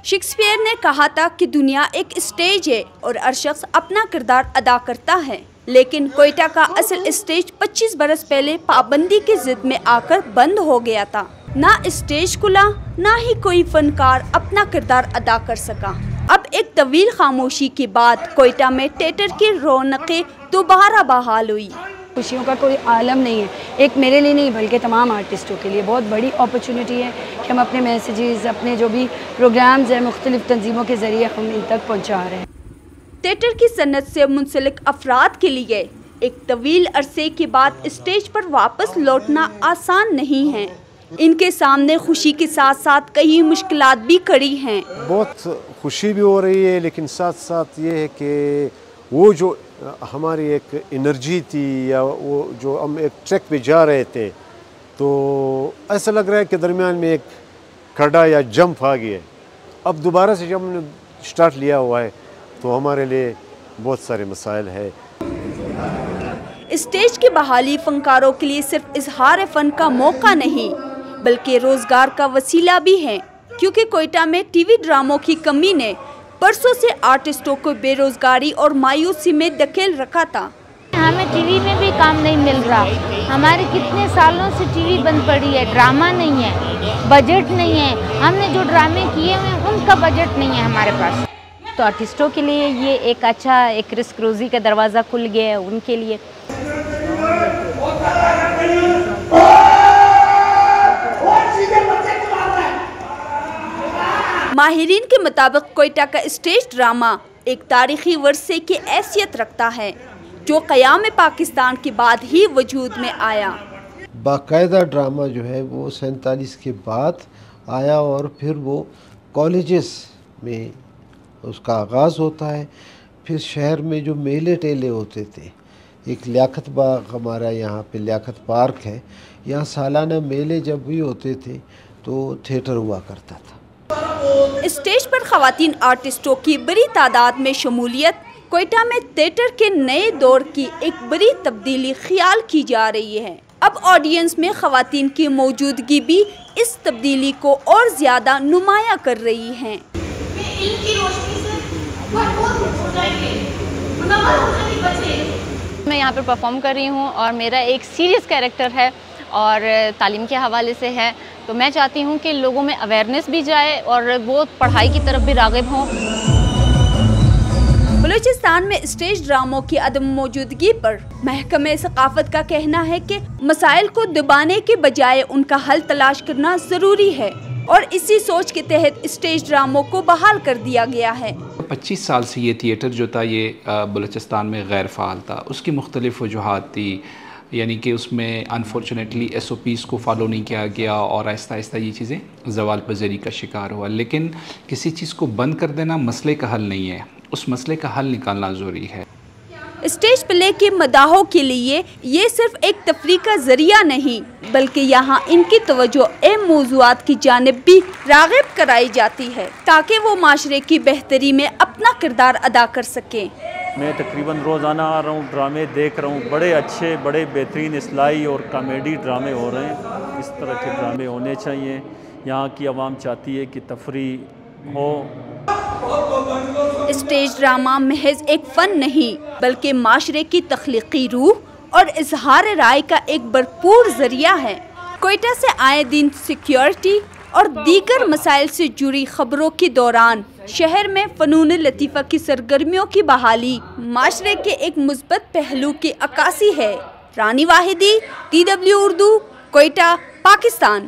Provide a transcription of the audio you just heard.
Shakespeare ने कहा था कि दुनिया एक स्टेज है और हर शख्स अपना किरदार अदा करता है, लेकिन कोयटा का असल स्टेज 25 बरस पहले पाबंदी की जिद में आकर बंद हो गया था। ना स्टेज खुला, ना ही कोई फनकार अपना किरदार अदा कर सका। अब एक तवील खामोशी के बाद कोयटा में थिएटर की रौनकें दोबारा बहाल हुई। खुशियों का कोई आलम नहीं है, एक मेरे लिए नहीं बल्कि तमाम आर्टिस्टों के लिए बहुत बड़ी अपॉर्चुनिटी है कि हम अपने मैसेजेस, अपने जो भी प्रोग्राम्स हैं मुख्तलिफ तंजीमों के ज़रिए हम इन तक पहुँचा रहे हैं। थिएटर की सन्नत से मुंसलिक अफराद के लिए एक तवील अरसे के बाद स्टेज पर वापस लौटना आसान नहीं है। इनके सामने खुशी के साथ साथ कई मुश्किलात भी खड़ी हैं। बहुत खुशी भी हो रही है, लेकिन साथ साथ ये है कि वो जो हमारी एक एनर्जी थी या वो जो हम एक ट्रैक पे जा रहे थे, तो ऐसा लग रहा है कि दरमियान में एक खड़ा या जंप आ गया है। अब दोबारा से जब हमने स्टार्ट लिया हुआ है तो हमारे लिए बहुत सारे मसाइल है। स्टेज की बहाली फनकारों के लिए सिर्फ इजहार फन का मौका नहीं बल्कि रोजगार का वसीला भी है, क्योंकि कोयटा में टीवी ड्रामों की कमी ने बरसों से आर्टिस्टों को बेरोजगारी और मायूसी में धकेल रखा था। हमें टीवी में भी काम नहीं मिल रहा, हमारे कितने सालों से टीवी बंद पड़ी है, ड्रामा नहीं है, बजट नहीं है, हमने जो ड्रामे किए हैं उनका बजट नहीं है हमारे पास। तो आर्टिस्टों के लिए ये एक अच्छा एक रिस्क रोजी का दरवाज़ा खुल गया है उनके लिए। माहिरीन के मुताबिक कोयटा का स्टेज ड्रामा एक तारीखी वर्से की हैसियत रखता है, जो क़याम पाकिस्तान के बाद ही वजूद में आया। बाकायदा ड्रामा जो है वो 47 के बाद आया और फिर वो कॉलेजेस में उसका आगाज़ होता है। फिर शहर में जो मेले टेले होते थे, एक लियाकत बाग हमारा यहाँ पे लियाकत पार्क है, यहाँ सालाना मेले जब भी होते थे तो थिएटर हुआ करता था। स्टेज पर खवातीन आर्टिस्टों की बड़ी तादाद में शमूलियत कोयटा में थिएटर के नए दौर की एक बड़ी तब्दीली ख्याल की जा रही है। अब ऑडियंस में खवातीन की मौजूदगी भी इस तब्दीली को और ज्यादा नुमाया कर रही है। मैं यहाँ पर परफॉर्म कर रही हूँ और मेरा एक सीरियस कैरेक्टर है और तालीम के हवाले से है, तो मैं चाहती हूँ कि लोगों में अवेयरनेस भी जाए और वो पढ़ाई की तरफ भी राग़िब हों। बलूचिस्तान में स्टेज ड्रामों की अदम मौजूदगी पर महकमे सकाफत का कहना है कि मसाइल को दबाने के बजाय उनका हल तलाश करना ज़रूरी है और इसी सोच के तहत स्टेज ड्रामों को बहाल कर दिया गया है। 25 साल से ये थिएटर जो था ये बलूचिस्तान में गैर फ़ाल था। उसकी मुख्तलिफ़ वजूहात थी, यानी कि उसमें अनफॉर्चुनेटली SOPs को फॉलो नहीं किया गया और आहिस्ता आहिस्ता ये चीज़ें ज़वाल पज़ीरी का शिकार हुआ। लेकिन किसी चीज़ को बंद कर देना मसले का हल नहीं है, उस मसले का हल निकालना ज़रूरी है। स्टेज प्ले के मदाहों के लिए ये सिर्फ एक तफरीह का जरिया नहीं बल्कि यहाँ इनकी तवज्जो अहम मौज़ूआत की जानिब भी राग़िब कराई जाती है ताकि वो माशरे की बेहतरी में अपना किरदार अदा कर सकें। मैं तकरीबन रोज़ाना आ रहा हूँ, ड्रामे देख रहा हूँ, बड़े अच्छे बड़े बेहतरीन इस्लाही और कॉमेडी ड्रामे हो रहे हैं। इस तरह के ड्रामे होने चाहिए। यहाँ की आवाम चाहती है कि तफरीह हो। स्टेज ड्रामा महज एक फ़न नहीं बल्कि माशरे की तख्लीकी रूह और इजहार राय का एक भरपूर जरिया है। कोयटा से आए दिन सिक्योरिटी और दीगर मसाइल से जुड़ी खबरों के दौरान शहर में फ़नून लतीफ़ा की सरगर्मियों की बहाली माशरे के एक मुस्बत पहलू की अक्कासी है। रानी वाहिदी, TW उर्दू, कोयटा, पाकिस्तान।